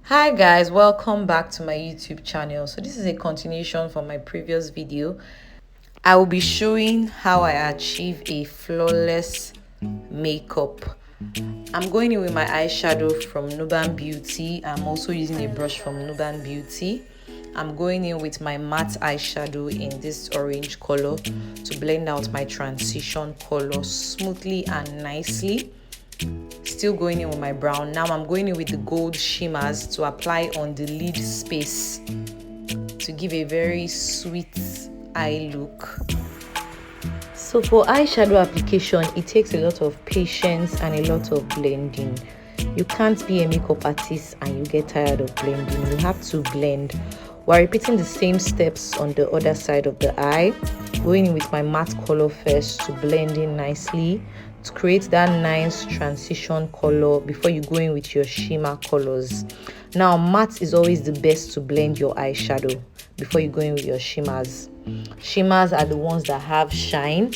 Hi guys, welcome back to my YouTube channel. So this is a continuation from my previous video. I will be showing how I achieve a flawless makeup. I'm going in with my eyeshadow from Nuban Beauty. I'm also using a brush from Nuban Beauty. I'm going in with my matte eyeshadow in this orange color to blend out my transition color smoothly and nicely. Still going in with my brown. Now I'm going in with the gold shimmers to apply on the lid space to give a very sweet eye look. So for eyeshadow application, it takes a lot of patience and a lot of blending. You can't be a makeup artist and you get tired of blending. You have to blend while repeating the same steps on the other side of the eye. Going in with my matte color first to blend in nicely to create that nice transition color before you go in with your shimmer colors. Now matte is always the best to blend your eyeshadow before you go in with your shimmers. Shimmers are the ones that have shine.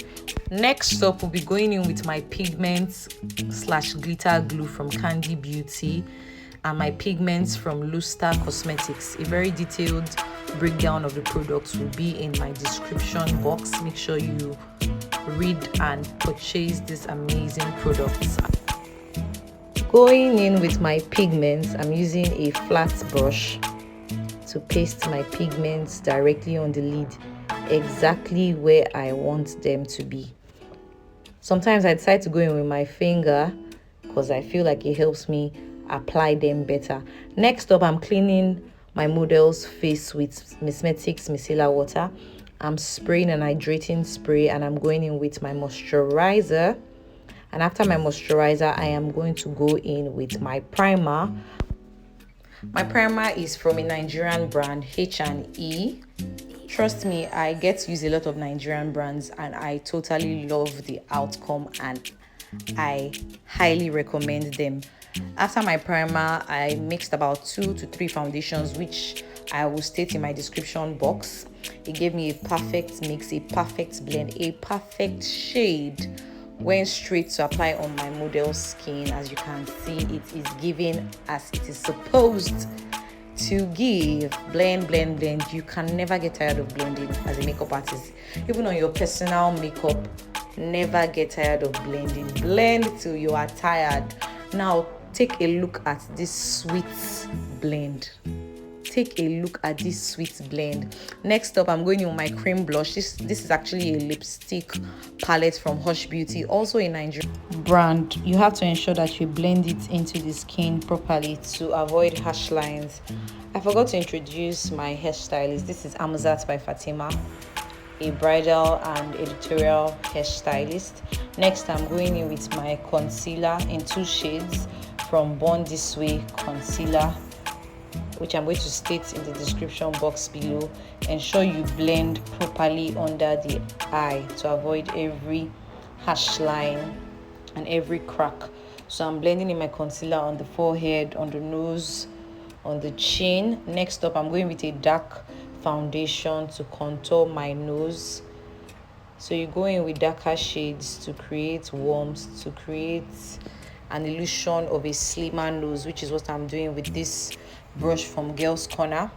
Next up, we'll be going in with my pigments / glitter glue from Candy Beauty and my pigments from Luzta Cosmetics. A very detailed breakdown of the products will be in my description box. Make sure you read and purchase these amazing products. Going in with my pigments, I'm using a flat brush to paste my pigments directly on the lid, exactly where I want them to be. Sometimes I decide to go in with my finger because I feel like it helps me apply them better. Next up, I'm cleaning my model's face with Msmetic micellar water. I'm spraying an hydrating spray and I'm going in with my moisturizer. And after my moisturizer, I am going to go in with my primer. My primer is from a Nigerian brand, H&E. Trust me, I get to use a lot of Nigerian brands and I totally love the outcome and I highly recommend them. After my primer, I mixed about 2 to 3 foundations, which I will state in my description box. It gave me a perfect mix, a perfect blend, a perfect shade. Went straight to apply on my model's skin. As you can see, it is giving as it is supposed to give. Blend, blend, blend. You can never get tired of blending as a makeup artist. Even on your personal makeup, never get tired of blending. Blend till you are tired. Now take a look at this sweet blend. Take a look at this sweet blend. Next up, I'm going in with my cream blush. This is actually a lipstick palette from Hush Beauty, also a Nigerian brand. You have to ensure that you blend it into the skin properly to avoid harsh lines. I forgot to introduce my hairstylist. This is Amazat by Fatima, a bridal and editorial hairstylist. Next, I'm going in with my concealer in 2 shades from Born This Way concealer, which I'm going to state in the description box below. Ensure you blend properly under the eye to avoid every harsh line and every crack. So I'm blending in my concealer on the forehead, on the nose, on the chin. Next up, I'm going with a dark foundation to contour my nose. So you go in with darker shades to create warmth, to create an illusion of a slimmer nose, which is what I'm doing with this brush from Girls Corner.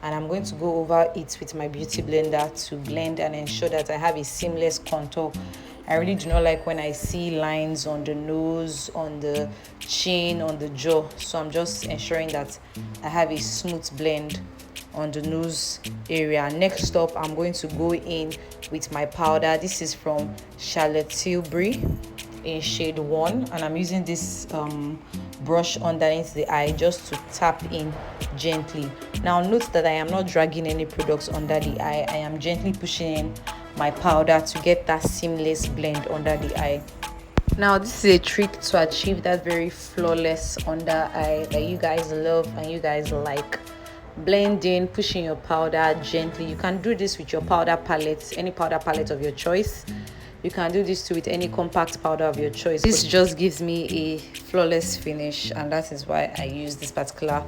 And I'm going to go over it with my beauty blender to blend and ensure that I have a seamless contour. I really do not like when I see lines on the nose, on the chin, on the jaw. So I'm just ensuring that I have a smooth blend on the nose area. Next up, I'm going to go in with my powder. This is from Charlotte Tilbury in shade 1, and I'm using this brush underneath the eye just to tap in gently. Now note that I am not dragging any products under the eye. I am gently pushing in my powder to get that seamless blend under the eye. Now this is a trick to achieve that very flawless under eye that you guys love and you guys like. Blend in, pushing your powder gently. You can do this with your powder palette, any powder palette of your choice. You can do this too with any compact powder of your choice. This just gives me a flawless finish, and that is why I use this particular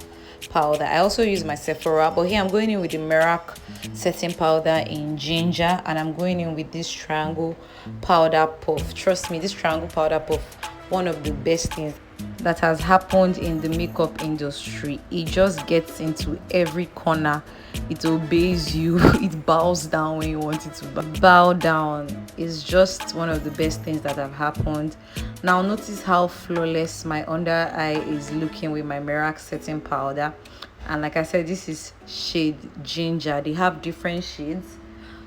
powder. I also use my Sephora, but here I'm going in with the Merak setting powder in ginger, and I'm going in with this triangle powder puff. Trust me, this triangle powder puff, one of the best things that has happened in the makeup industry. It just gets into every corner. It obeys you. It bows down when you want it to bow down. It's just one of the best things that have happened. Now notice how flawless my under eye is looking with my Merak setting powder. And like I said, this is shade Ginger. They have different shades,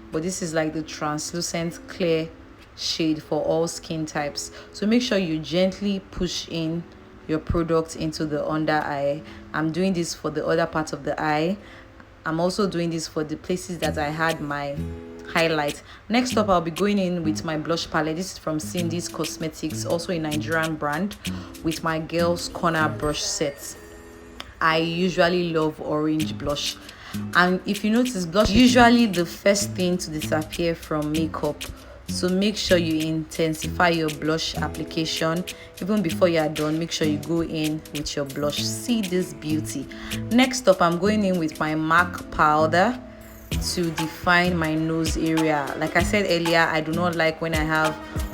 but this is like the translucent clear shade for all skin types. So make sure you gently push in your product into the under eye. I'm doing this for the other part of the eye. I'm also doing this for the places that I had my highlight. Next up, I'll be going in with my blush palette. This is from Ceendies Cosmetics, also a Nigerian brand, with my Girls Corner brush set. I usually love orange blush, and if you notice, blush is usually the first thing to disappear from makeup, so make sure you intensify your blush application. Even before you are done, make sure you go in with your blush. See this beauty. Next up, I'm going in with my MAC powder to define my nose area. Like I said earlier, I do not like when I have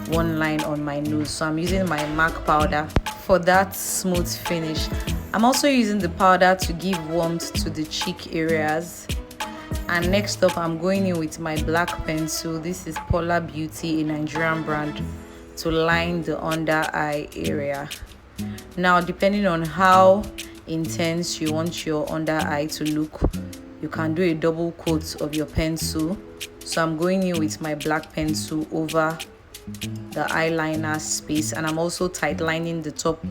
one line on my nose, so I'm using my MAC powder for that smooth finish. I'm also using the powder to give warmth to the cheek areas. And next up, I'm going in with my black pencil. This is Paula Beauty, a Nigerian brand, to line the under eye area. Now, depending on how intense you want your under eye to look, you can do a double coat of your pencil. So I'm going in with my black pencil over the eyeliner space, and I'm also tight lining the top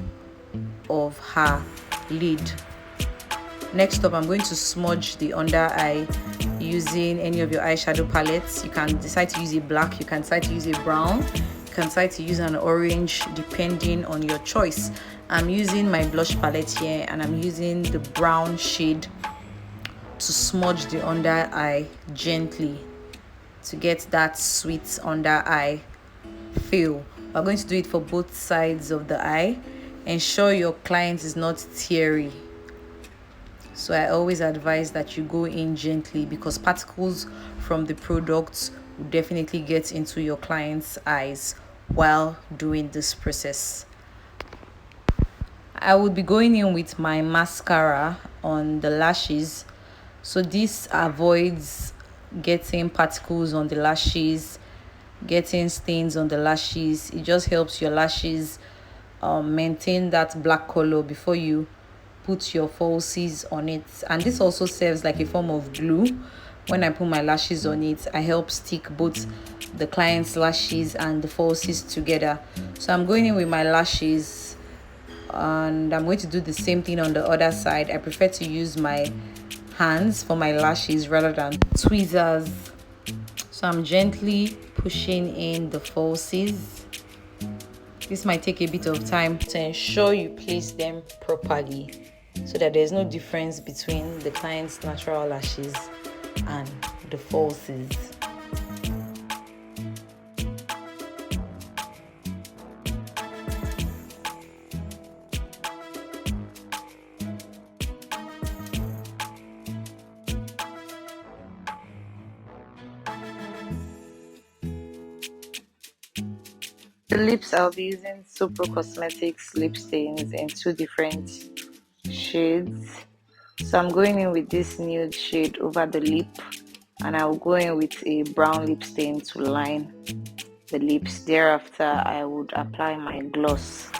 of her lid. Next up, I'm going to smudge the under eye using any of your eyeshadow palettes. You can decide to use a black, you can decide to use a brown, you can decide to use an orange, depending on your choice. I'm using my blush palette here, and I'm using the brown shade to smudge the under eye gently to get that sweet under eye feel. We're going to do it for both sides of the eye. Ensure your client is not teary. So I always advise that you go in gently, because particles from the products will definitely get into your client's eyes while doing this process. I would be going in with my mascara on the lashes. So this avoids getting particles on the lashes, getting stains on the lashes. It just helps your lashes maintain that black color before you put your falsies on it. And this also serves like a form of glue. When I put my lashes on it, I help stick both the client's lashes and the falsies together. So I'm going in with my lashes, and I'm going to do the same thing on the other side. I prefer to use my hands for my lashes rather than tweezers. So I'm gently pushing in the falsies. This might take a bit of time to ensure you place them properly, so that there's no difference between the client's natural lashes and the falsies. The lips, I'll be using Super Cosmetics lip stains in two different shades. So I'm going in with this nude shade over the lip, and I'll go in with a brown lip stain to line the lips. Thereafter, I would apply my gloss.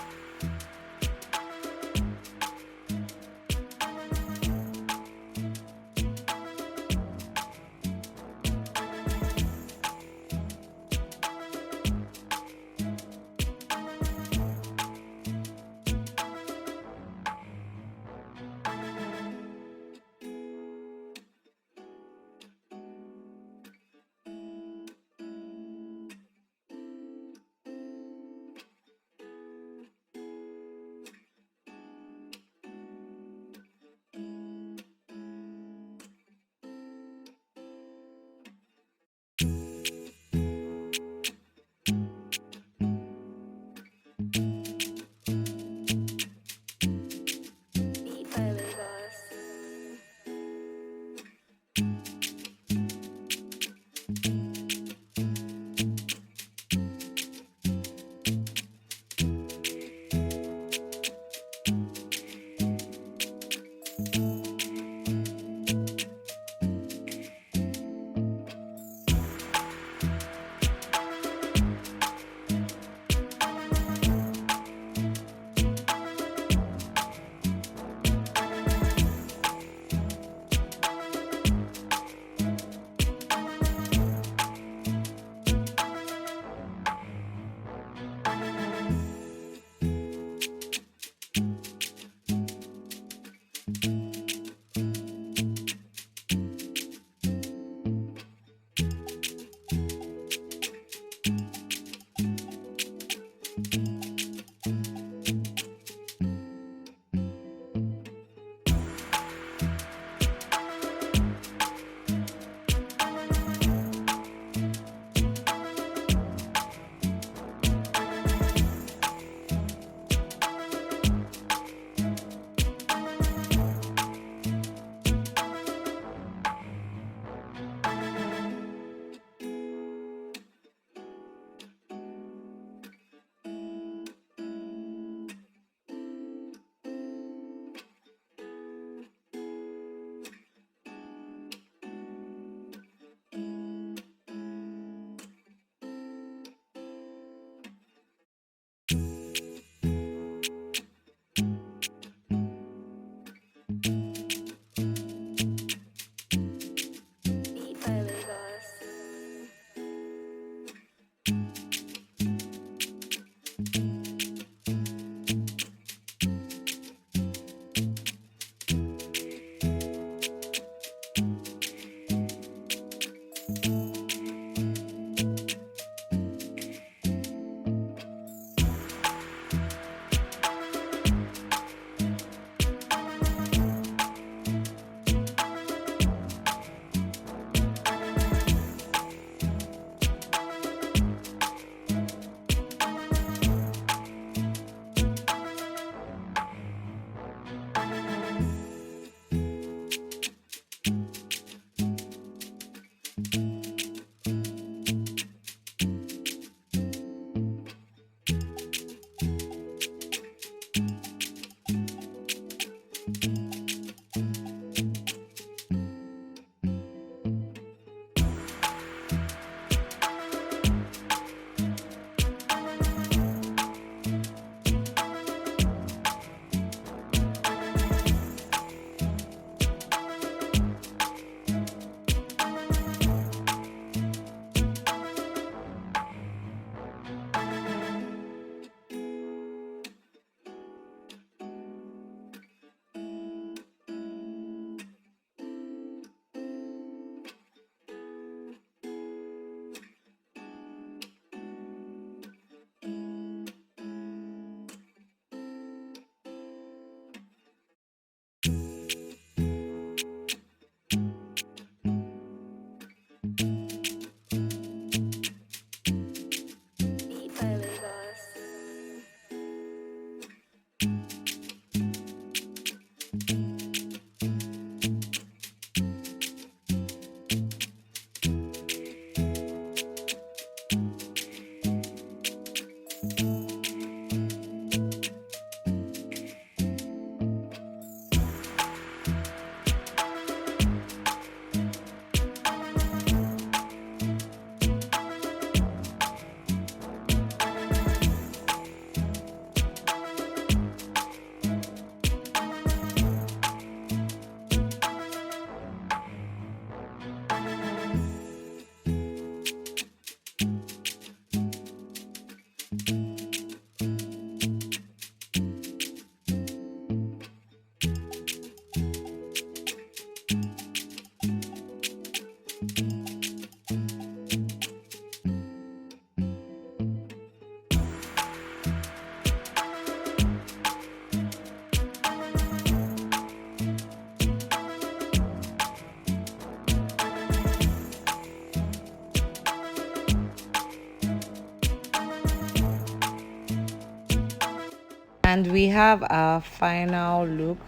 And we have our final look.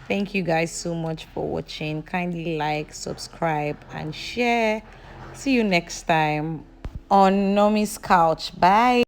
Thank you guys so much for watching. Kindly like, subscribe, and share. See you next time on Nomi's Couch. Bye.